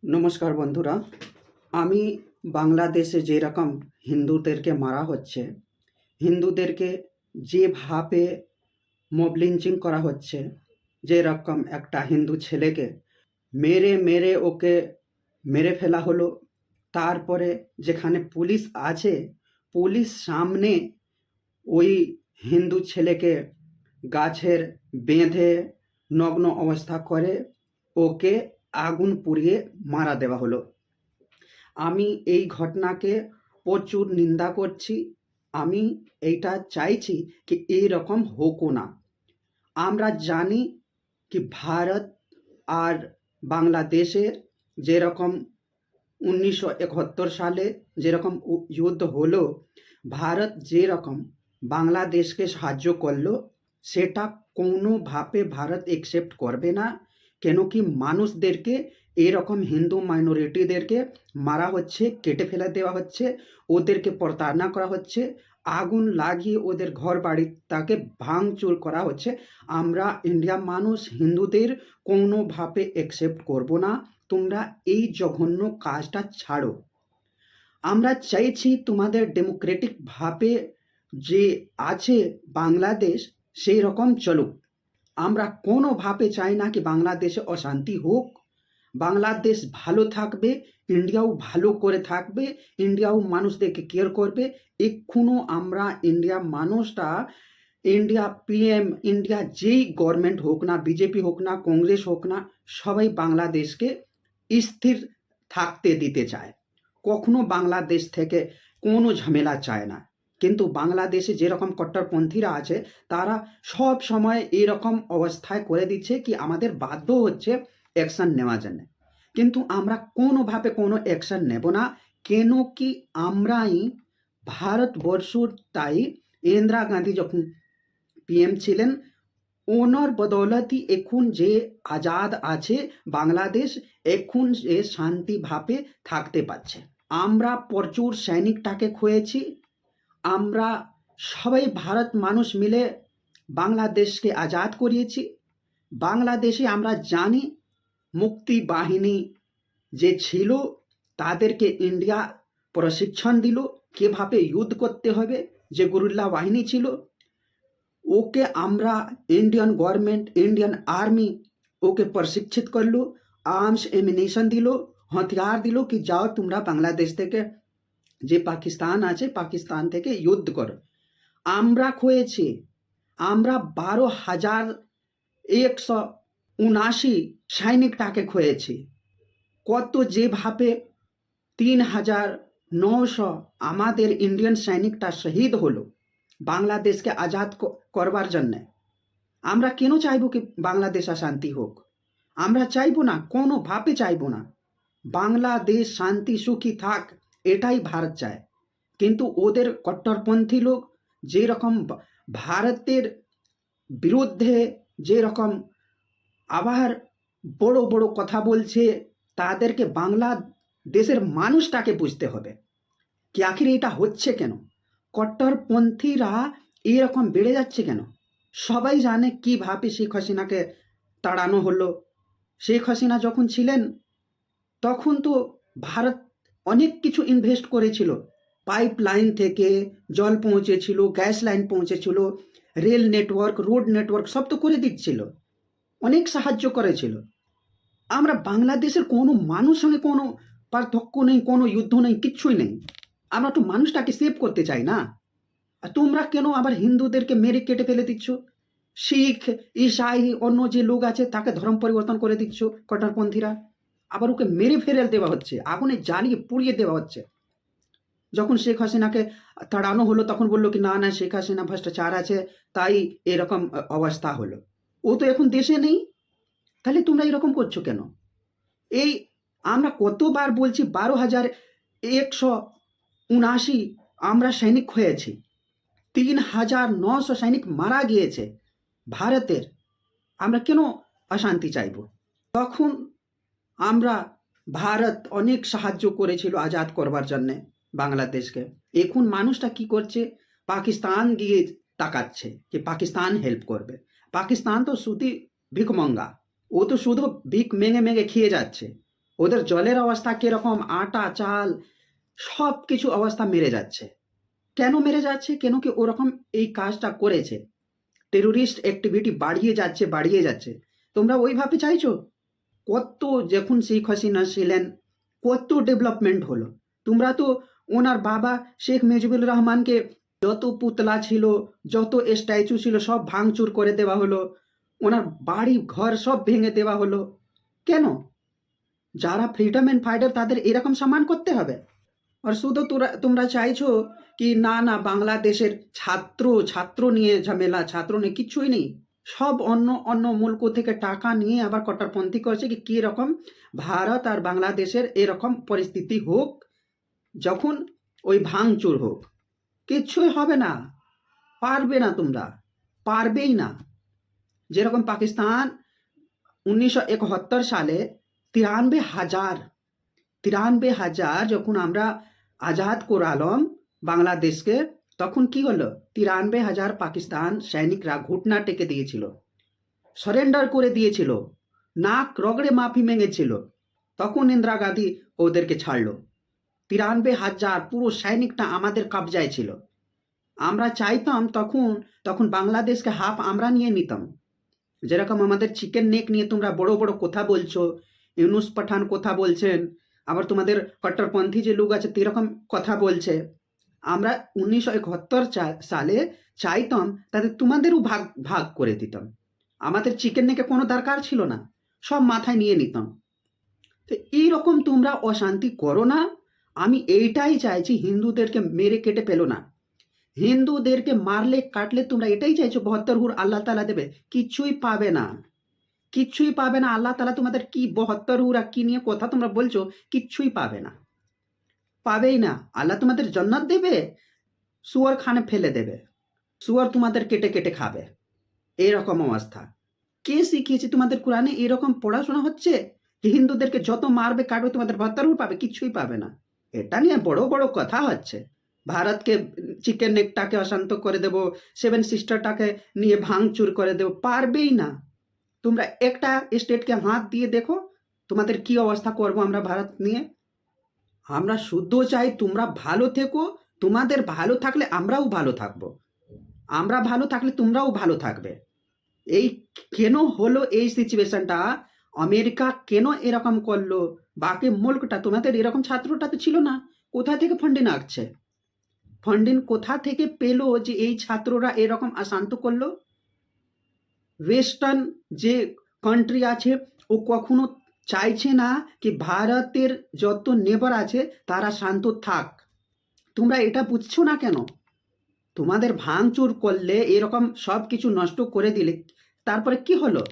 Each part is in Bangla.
নমস্কার বন্ধুরা। আমি বাংলাদেশে যেরকম হিন্দুদেরকে মারা হচ্ছে, হিন্দুদেরকে যেভাবে মব লিঞ্চিং করা হচ্ছে, যেরকম একটা হিন্দু ছেলেকে মেরে মেরে ওকে মেরে ফেলা হলো। তারপরে যেখানে পুলিশ আছে, পুলিশ সামনে ওই হিন্দু ছেলেকে গাছের বেঁধে নগ্ন অবস্থা করে ওকে আগুন পুড়িয়ে মারা দেওয়া হলো। আমি এই ঘটনাকে প্রচুর নিন্দা করছি। আমি এইটা চাইছি কি এইরকম হোকও না। আমরা জানি কি ভারত আর বাংলাদেশের যেরকম 1971 সালে যেরকম যুদ্ধ হলো, ভারত যেরকম বাংলাদেশকে সাহায্য করলো, সেটা কোনোভাবে ভারত একসেপ্ট করবে না। কেন কি মানুষদেরকে এরকম হিন্দু মাইনরিটিদেরকে মারা হচ্ছে, কেটে ফেলে দেওয়া হচ্ছে, ওদেরকে প্রতারণা করা হচ্ছে, আগুন লাগিয়ে ওদের ঘর বাড়ি তাকে ভাঙচুর করা হচ্ছে। আমরা ইন্ডিয়া মানুষ হিন্দুদের কোনোভাবে একসেপ্ট করব না। তোমরা এই জঘন্য কাজটা ছাড়ো। আমরা চাইছি তোমাদের ডেমোক্রেটিকভাবে যে আছে বাংলাদেশ সেই রকম চলুক। আমরা কোনোভাবে চাই না কি বাংলাদেশে অশান্তি হোক। বাংলাদেশ ভালো থাকবে, ইন্ডিয়াও ভালো করে থাকবে, ইন্ডিয়াও মানুষদেরকে কেয়ার করবে। এক্ষুনো আমরা ইন্ডিয়া মানুষটা, ইন্ডিয়া পিএম, ইন্ডিয়া যেই গভর্নমেন্ট হোক না, বিজেপি হোক না, কংগ্রেস হোক না, সবাই বাংলাদেশকে স্থির থাকতে দিতে চায়। কখনো বাংলাদেশ থেকে কোনো ঝামেলা চায় না। কিন্তু বাংলাদেশে যেরকম কট্টরপন্থীরা আছে, তারা সব সময় এরকম অবস্থায় করে দিচ্ছে কি আমাদের বাধ্য হচ্ছে অ্যাকশন নেওয়ার জন্য। কিন্তু আমরা কোনোভাবে কোনো অ্যাকশন নেব না। কেন কি আমরাই ভারতবর্ষটাই ইন্দিরা গান্ধী যখন পিএম ছিলেন, ওনার বদৌলতই এখন যে আজাদ আছে বাংলাদেশ, এখন যে শান্তিভাবে থাকতে পারছে। আমরা প্রচুর সৈনিকটাকে খুঁয়েছি। আমরা সবাই ভারত মানুষ মিলে বাংলাদেশকে আজাদ করিয়েছি। বাংলাদেশে আমরা জানি মুক্তি বাহিনী যে ছিল, তাদেরকে ইন্ডিয়া প্রশিক্ষণ দিল কীভাবে যুদ্ধ করতে হবে। যে গুরিল্লা বাহিনী ছিল, ওকে আমরা ইন্ডিয়ান গভর্নমেন্ট, ইন্ডিয়ান আর্মি ওকে প্রশিক্ষিত করলো, আর্মস এমিনেশন দিল, হাতিয়ার দিল কি যাও তোমরা বাংলাদেশ থেকে যে পাকিস্তান আছে, পাকিস্তান থেকে যুদ্ধ করো। আমরা খুঁয়েছি। আমরা 12,179 সৈনিকটাকে খুঁয়েছি। কত যেভাবে 3,900 আমাদের ইন্ডিয়ান সৈনিকটা শহীদ হলো বাংলাদেশকে আজাদ করবার জন্যে। আমরা কেন চাইব কি বাংলাদেশ অশান্তি হোক? আমরা চাইব না, কোনোভাবে চাইব না। বাংলাদেশ শান্তি সুখী থাক, এটাই ভারত চায়। কিন্তু ওদের কট্টরপন্থী লোক যেরকম ভারতের বিরুদ্ধে যেরকম আবার বড় বড় কথা বলছে, তাদেরকে বাংলাদেশের মানুষটাকে বুঝতে হবে কি আখির এটা হচ্ছে কেন, কট্টরপন্থীরা এরকম বেড়ে যাচ্ছে কেন। সবাই জানে কিভাবে শেখ হাসিনাকে তাড়ানো হলো। শেখ হাসিনা যখন ছিলেন তখন তো ভারত অনেক কিছু ইনভেস্ট করেছিল। পাইপ লাইন থেকে জল পৌঁছেছিল, গ্যাস লাইন পৌঁছেছিল, রেল নেটওয়ার্ক, রোড নেটওয়ার্ক সব তো করে দিচ্ছিল, অনেক সাহায্য করেছিল। আমরা বাংলাদেশের কোনো মানুষ সঙ্গে কোনো পার্থক্য নেই, কোনো যুদ্ধ নেই, কিচ্ছুই নেই। আমরা তো মানুষটাকে সেভ করতে চাই না। আর তোমরা কেন আবার হিন্দুদেরকে মেরে কেটে ফেলে দিচ্ছ? শিখ, ঈসাই, অন্য যে লোক আছে তাকে ধর্ম পরিবর্তন করে দিচ্ছ কট্টরপন্থীরা। আবার ওকে মেরে ফেলে দেওয়া হচ্ছে, আগুনে জ্বালিয়ে পুড়িয়ে দেওয়া হচ্ছে। যখন শেখ হাসিনাকে তাড়ানো হলো তখন বললো কি না না শেখ হাসিনা ভ্রষ্টাচার আছে, তাই এরকম অবস্থা হলো। ও তো এখন দেশে নেই, তাহলে তোমরা এরকম করছো কেন? এই আমরা কতবার বলছি, 12,179 আমরা সৈনিক হয়েছি, 3,900 সৈনিক মারা গিয়েছে ভারতের। আমরা কেন অশান্তি চাইব? তখন আমরা ভারত অনেক সাহায্য করেছিল আজাদ করবার জন্যে বাংলাদেশকে। এখন মানুষটা কি করছে, পাকিস্তান গিয়ে তাকাচ্ছে যে পাকিস্তান হেল্প করবে। পাকিস্তান তো শুধু ভিকমঙ্গা, ও তো শুধু ভিক মেঙে মেঙে খেয়ে যাচ্ছে। ওদের জলের অবস্থা কিরকম, আটা চাল সব কিছু অবস্থা মেরে যাচ্ছে। কেন মেরে যাচ্ছে? কেন কি ওরকম এই কাজটা করেছে? টেরোরিস্ট অ্যাক্টিভিটি বাড়িয়ে যাচ্ছে। তোমরা ওইভাবে চাইছো? কত যখন শেখ হাসিনা ছিলেন কত ডেভেলপমেন্ট হলো। তোমরা তো ওনার বাবা শেখ মুজিবুর রহমানকে যত পুতলা ছিল, যত স্ট্যাচু ছিল সব ভাঙচুর করে দেওয়া হলো। ওনার বাড়ি ঘর সব ভেঙে দেওয়া হলো। কেন? যারা ফ্রিডম এন্ড ফাইটার তাদের এরকম সম্মান করতে হবে? আর শুধু তোমরা চাইছো কি না না বাংলাদেশের ছাত্র নিয়ে ঝামেলা, ছাত্র নিয়ে কিচ্ছুই নেই। সব অন্য অন্য মুল্ক থেকে টাকা নিয়ে আবার কট্টরপন্থী করছে কি কীরকম ভারত আর বাংলাদেশের এরকম পরিস্থিতি হোক, যখন ওই ভাঙচুর হোক। কিচ্ছুই হবে না, পারবে না, তোমরা পারবেই না। যেরকম পাকিস্তান 1971 সালে 93,000 যখন আমরা আজাদ করালাম বাংলাদেশকে, তখন কি হলো? 93,000 পাকিস্তান সৈনিকরা ঘুটনা টেকে দিয়েছিল, সরেন্ডার করে দিয়েছিল, নাক রগড়ে মাফি মেঙেছিল। তখন ইন্দিরা গান্ধী ওদেরকে ছাড়লো। 93,000 পুরো সৈনিকটা আমাদের কবজায় ছিল। আমরা চাইতাম তখন বাংলাদেশকে হাফ আমরা নিয়ে নিতাম। যেরকম আমাদের চিকেন নেক নিয়ে তোমরা বড় বড় কথা বলছো, ইউনুস পাঠান কথা বলছেন, আবার তোমাদের কট্টরপন্থী যে লোক আছে এরকম কথা বলছে। আমরা 1971 সালে চাইতাম তাদের তোমাদেরও ভাগ ভাগ করে দিতাম। আমাদের চিকেন নেকে কোনো দরকার ছিল না, সব মাথায় নিয়ে নিতাম। তো এইরকম তোমরা অশান্তি করো না। আমি এইটাই চাইছি, হিন্দুদেরকে মেরে কেটে পেলো না। হিন্দুদেরকে মারলে কাটলে তোমরা এটাই চাইছো 72 হুর আল্লাহ তালা দেবে? কিচ্ছুই পাবে না, কিচ্ছুই পাবে না। আল্লাহ তালা তোমাদের কি 72 হুরা কি নিয়ে কথা তোমরা বলছো, কিচ্ছুই পাবে না, পাবেই না। আল্লাহ তোমাদের জান্নাত দেবে, শুয়ার খানে ফেলে দেবে, শুয়ার তোমাদের কেটে কেটে খাবে। এরকম অবস্থা। কে শিখিয়েছে তোমাদের কোরআনে এরকম পড়াশোনা হচ্ছে যে হিন্দুদেরকে যত মারবে কাটবে তোমাদের 72 হুর পাবে? কিচ্ছুই পাবে না। এটা নিয়ে বড় বড় কথা হচ্ছে, ভারতকে চিকেন নেকটাকে অশান্ত করে দেব, সেভেন সিস্টারটাকে নিয়ে ভাঙচুর করে দেব, পারবেই না। তোমরা একটা স্টেটকে হাত দিয়ে দেখো তোমাদের কি অবস্থা করব আমরা ভারত নিয়ে। আমরা শুদ্ধ চাই তোমরা ভালো থেকো, তোমাদের ভালো থাকলে আমরাও ভালো থাকবো, আমরা ভালো থাকলে তোমরাও ভালো থাকবে। এই কেন হলো এই সিচুয়েশনটা? আমেরিকা কেন এরকম করলো? বাকি মুল্কটা তোমাদের এরকম ছাত্রটা তো ছিল না। কোথা থেকে ফান্ডিং আসছে? ফান্ডিং কোথা থেকে পেলো যে এই ছাত্ররা এরকম অশান্ত করলো? ওয়েস্টার্ন যে কান্ট্রি আছে ও কখনো চাইছে না কি ভারতের যত নেবার আছে তারা শান্ত থাক। তোমরা এটা বুঝছো না কেন? তোমাদের ভাঙচুর করলে এরকম সব কিছু নষ্ট করে দিলে তারপরে কি হলো?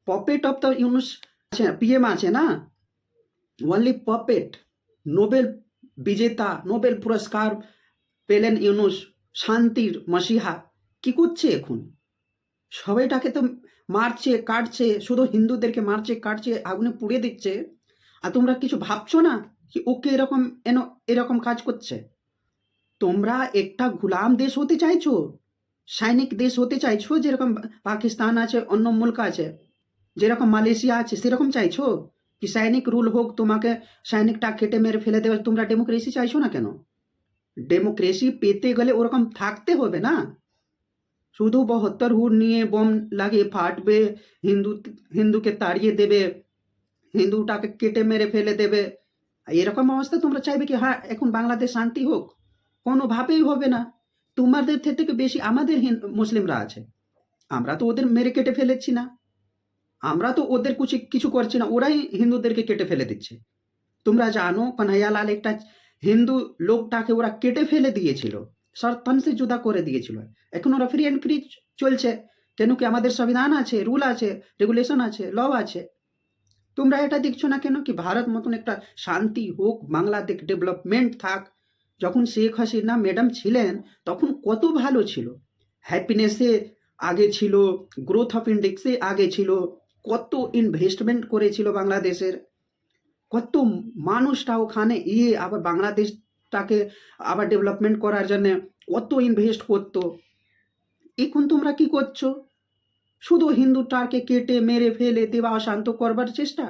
পপেট অফ দ্য ইউনুস আছে, পিএম আছে না, ওনলি পপেট। নোবেল বিজেতা, নোবেল পুরস্কার পেলেন ইউনুস, শান্তির মসিহা। কি করছে এখন? সবাইটাকে তো মারছে কাটছে, শুধু হিন্দুদেরকে মারছে কাটছে, আগুনে পুড়িয়ে দিচ্ছে। আর তোমরা কিছু ভাবছো না কি ওকে এরকম এরকম কাজ করছে? তোমরা একটা গুলাম দেশ হতে চাইছো, সৈনিক দেশ হতে চাইছো, যেরকম পাকিস্তান আছে, অন্য মুল্ক আছে, যেরকম মালয়েশিয়া আছে সেরকম চাইছো কি সৈনিক রুল হোক, তোমাকে সৈনিকটা কেটে মেরে ফেলে দেবে? তোমরা ডেমোক্রেসি চাইছো না কেন? ডেমোক্রেসি পেতে গেলে ওরকম থাকতে হবে না। শুধু 72 হুর নিয়ে বোম লাগিয়ে ফাটবে, হিন্দু হিন্দুকে তাড়িয়ে দেবে, হিন্দুটাকে কেটে মেরে ফেলে দেবে, এরকম অবস্থা তোমরা চাইবে কি হ্যাঁ এখন বাংলাদেশ শান্তি হোক? কোনোভাবেই হবে না। তোমাদের থেকে বেশি আমাদের মুসলিমরা আছে, আমরা তো ওদের মেরে কেটে ফেলেছি না, আমরা তো ওদের কিছু করছি না, ওরাই হিন্দুদেরকে কেটে ফেলে দিচ্ছে। তোমরা জানো কन्हैयालाल একটা হিন্দু লোকটাকে ওরা কেটে ফেলে দিয়েছিল, সর্বন সে জুদা করে দিয়েছিল। এখন ওরা ফ্রি অ্যান্ড ফ্রি চলছে, কেন কি আমাদের সংবিধান আছে, রুল আছে, রেগুলেশন আছে, ল আছে। তোমরা এটা দেখছো না কেন কি ভারত মতন একটা শান্তি হোক, বাংলাদেশ ডেভেলপমেন্ট থাক? যখন শেখ হাসিনা ম্যাডাম ছিলেন তখন কত ভালো ছিল, হ্যাপিনেসে আগে ছিল, গ্রোথ অফ ইন্ডেক্সে আগে ছিল, কত ইনভেস্টমেন্ট করেছিল বাংলাদেশের, কত মানুষটা ওখানে আবার বাংলাদেশটাকে আবার ডেভেলপমেন্ট করার জন্য কত ইনভেস্ট করতো। এখন তোমরা কি করছো? শুধু হিন্দুটাকে কেটে মেরে ফেলে দেওয়া, অশান্ত করবার চেষ্টা।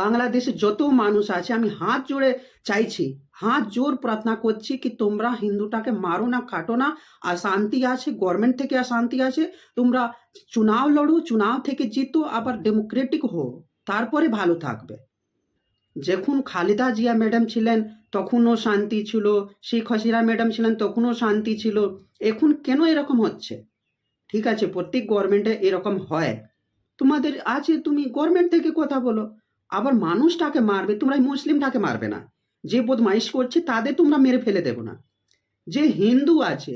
বাংলাদেশে যত মানুষ আছে আমি হাত জোড়ে চাইছি, হাত জোর প্রার্থনা করছি কি তোমরা হিন্দুটাকে মারো না, কাটো না। অশান্তি আছে, গভর্নমেন্ট থেকে অশান্তি আছে, তোমরা চুনাव লড়ো, চুনাव থেকে জিতো, আবার ডেমোক্রেটিক হো, তারপরে ভালো থাকবে। যখন খালেদা জিয়া ম্যাডাম ছিলেন তখনও শান্তি ছিল, শেখ হাসিনা ম্যাডাম ছিলেন তখনও শান্তি ছিল, এখন কেন এরকম হচ্ছে? ঠিক আছে, প্রত্যেক গভর্নমেন্টে এরকম হয়, তোমাদের আছে, তুমি গভর্নমেন্ট থেকে কথা বলো। আবার মানুষটাকে মারবে, তোমরা মুসলিমটাকে মারবে না, যে বদমাইশ করছে তাদের তোমরা মেরে ফেলে দেবো না। যে হিন্দু আছে,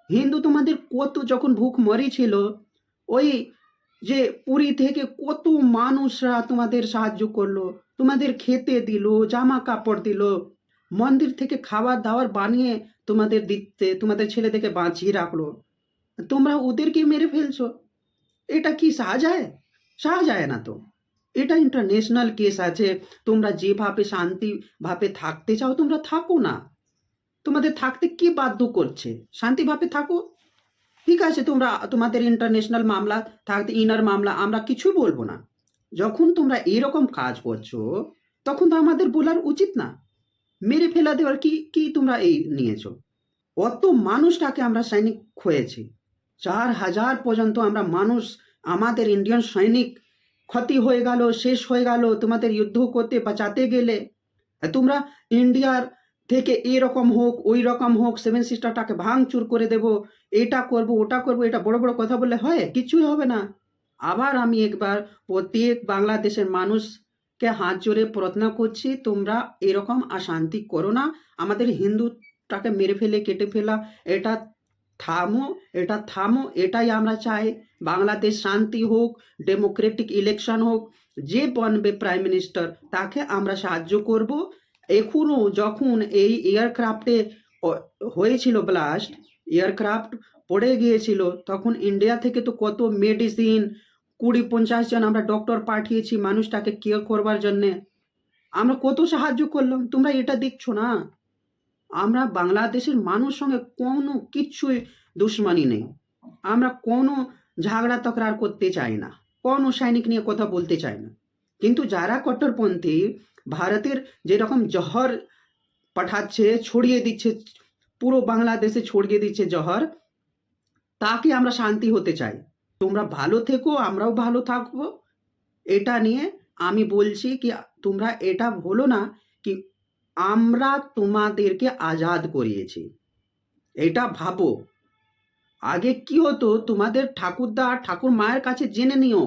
হিন্দু তোমাদের কত যখন ভুখমরি ছিল, ওই যে পুরী থেকে কত মানুষরা তোমাদের সাহায্য করলো, তোমাদের খেতে দিল, জামা কাপড় দিল, মন্দির থেকে খাবার দাবার বানিয়ে তোমাদের দিতে, তোমাদের ছেলেদেরকে বাঁচিয়ে রাখলো, তোমরা ওদেরকে মেরে ফেলছো। এটা কি সাহা যায়? সাহা যায় না তো। এটা ইন্টারন্যাশনাল কেস আছে, তোমরা যেভাবে শান্তিভাবে থাকতে চাও তোমরা থাকো না, তোমাদের থাকতে কি বাধ্য করছে? শান্তিভাবে থাকো, ঠিক আছে, তোমরা তোমাদের ইন্টারন্যাশনাল মামলা থাকতে, ইনার মামলা, আমরা কিছু বলবো না। যখন তোমরা এরকম কাজ করছো তখন তো আমাদের বলার উচিত না, মেরে ফেলা দেওয়ার কি কি তোমরা এই নিয়েছো? অত মানুষটাকে আমরা সৈনিক খুঁয়েছি, 4,000 পর্যন্ত আমরা মানুষ, আমাদের ইন্ডিয়ান সৈনিক ক্ষতি হয়ে গেল, শেষ হয়ে গেল তোমাদের যুদ্ধ করতে বাঁচাতে গেলে। আর তোমরা ইন্ডিয়ার থেকে এরকম হোক ওই রকম হোক, সেভেন সিস্টারটাকে ভাঙচুর করে দেব, এটা করব ওটা করব, এটা বড় বড় কথা বললে হয়? কিছুই হবে না। আবার আমি একবার প্রত্যেক বাংলাদেশের মানুষকে হাত জোড়ে প্রার্থনা করছি, তোমরা এরকম অশান্তি করো না, আমাদের হিন্দুটাকে মেরে ফেলে কেটে ফেলা, এটা থামো, এটা থামো, এটাই আমরা চাই। বাংলাদেশ শান্তি হোক, ডেমোক্রেটিক ইলেকশন হোক, যে বনবে প্রাইম মিনিস্টার তাকে আমরা সাহায্য করব। এখনও যখন এই এয়ারক্রাফটে হয়েছিল ব্লাস্ট, এয়ারক্রাফট পড়ে গিয়েছিল, তখন ইন্ডিয়া থেকে তো কত মেডিসিন, 20-50 জন আমরা ডক্টর পাঠিয়েছি মানুষটাকে কেয়ার করবার জন্যে, আমরা কত সাহায্য করলাম, তোমরা এটা দেখছো না? আমরা বাংলাদেশের মানুষ সঙ্গে কোনো কিচ্ছুই দুশ্মনী নেই, আমরা কোনো ঝগড়া তকরার করতে চাই না, কোনো সৈনিক নিয়ে কথা বলতে চাই না। কিন্তু যারা কট্টরপন্থী ভারতের যেরকম জহর পাঠাচ্ছে, ছড়িয়ে দিচ্ছে, পুরো বাংলাদেশে ছড়িয়ে দিচ্ছে জহর, তাকে আমরা শান্তি হতে চাই। তোমরা ভালো থেকো, আমরাও ভালো থাকবো, এটা নিয়ে আমি বলছি কি তোমরা এটা বলো না কি আমরা তোমাদেরকে আজাদ করিয়েছি, এটা ভাবো। আগে কি হতো, তোমাদের ঠাকুরদা আর ঠাকুর মায়ের কাছে জেনে নিও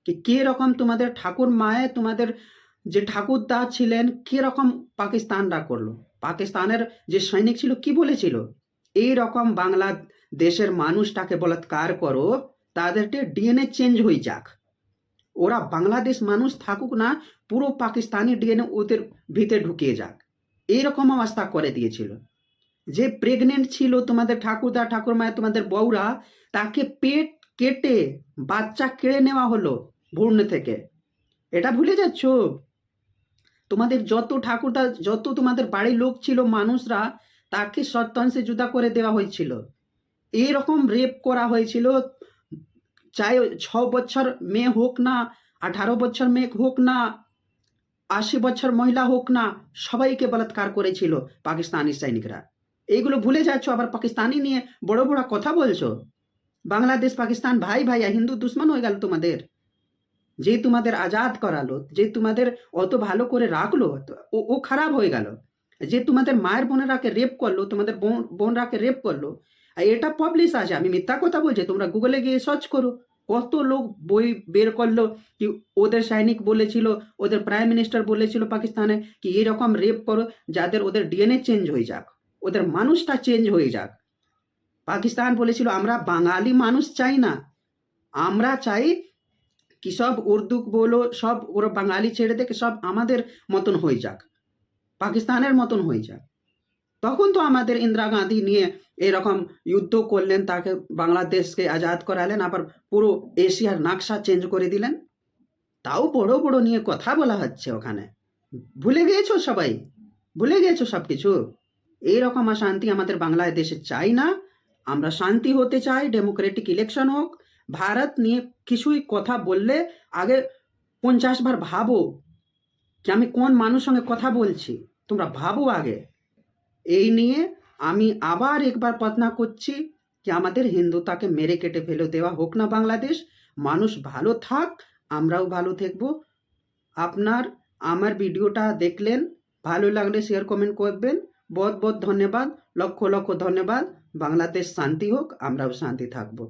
কি কে রকম তোমাদের ঠাকুর মায়ে, তোমাদের যে ঠাকুরদা ছিলেন কে রকম পাকিস্তানরা করলো, পাকিস্তানের যে সৈনিক ছিল কি বলেছিল, এই রকম বাংলাদেশের মানুষটাকে বলাৎকার করো, তাদেরকে ডিএনএ চেঞ্জ হয়ে যাক, ওরা বাংলাদেশ মানুষ থাকুক না, পুরো পাকিস্তানি ডিএনএ ওদের ভিতরে ঢুকিয়ে যাক, এইরকম অবস্থা করে দিয়েছিল। যে প্রেগনেন্ট ছিল তোমাদের ঠাকুরদা ঠাকুরমায়, তোমাদের বউরা, তাকে পেট কেটে বাচ্চা কেড়ে নেওয়া হলো ভ্রূণ থেকে, এটা ভুলে যাচ্ছ? তোমাদের যত ঠাকুরদা, যত তোমাদের বাড়ির লোক ছিল মানুষরা, তাকে সত্যাংশে জুদা করে দেওয়া হয়েছিল, এইরকম রেপ করা হয়েছিল। চাই 6 বছর মেয়ে হোক না, 18 বছর মেয়ে হোক না, 80 বছর মহিলা হোক না, সবাইকে বলাৎকার করেছিল পাকিস্তানি সৈনিকরা। এইগুলো ভুলে যাচ্ছ, আবার পাকিস্তানি নিয়ে বড় বড় কথা বলছো। বাংলাদেশ পাকিস্তান ভাই ভাইয়া, হিন্দু দুশ্মন হয়ে গেল তোমাদের। যে তোমাদের আজাদ করালো, যে তোমাদের অত ভালো করে রাখলো, ও খারাপ হয়ে গেল। যে তোমাদের মায়ের বোনেরাকে রেপ করলো, তোমাদের বোনরাকে রেপ করলো, আর এটা পাবলিশ আছে, আমি মিথ্যা কথা বলছি, তোমরা গুগলে গিয়ে সার্চ করো, কত লোক বই বের করলো কি ওদের সৈনিক বলেছিল, ওদের প্রাইম মিনিস্টার বলেছিল পাকিস্তানে কি এরকম রেপ করো যাদের ওদের ডিএনএ চেঞ্জ হয়ে যাক, ওদের মানুষটা চেঞ্জ হয়ে যাক। পাকিস্তান বলেছিল আমরা বাঙালি মানুষ চাই না, আমরা চাই কি সব উর্দু বলো, সব ওরা বাঙালি ছেড়ে দেখে সব আমাদের মতন হয়ে যাক, পাকিস্তানের মতন হয়ে যাক। তখন তো আমাদের ইন্দিরা গান্ধী নিয়ে এরকম যুদ্ধ করলেন, তাকে বাংলাদেশকে আজাদ করালেন, আবার পুরো এশিয়ার নকশা চেঞ্জ করে দিলেন। তাও বড় বড় নিয়ে কথা বলা হচ্ছে ওখানে, ভুলে গিয়েছো সবাই, ভুলে গিয়েছো সব কিছু। এইরকম অশান্তি আমাদের বাংলাদেশে চাই না, আমরা শান্তি হতে চাই, ডেমোক্রেটিক ইলেকশন হোক। ভারত নিয়ে কিছুই কথা বললে আগে 50 বার ভাবো, কি আমি কোন মানুষের সঙ্গে কথা বলছি? তোমরা ভাবো আগে। এই নিয়ে আমি আবার একবার প্রার্থনা করছি কি আমাদের হিন্দুতাকে মেরে কেটে ফেলে দেওয়া হোক না বাংলাদেশ। মানুষ ভালো থাক, আমরাও ভালো থাকব। আপনার আমার ভিডিওটা দেখলেন, ভালো লাগলে শেয়ার কমেন্ট করবেন। বহুত বহুত ধন্যবাদ, লক্ষ লক্ষ ধন্যবাদ। বাংলাদেশ শান্তি হোক, আমরাও শান্তি থাকবো।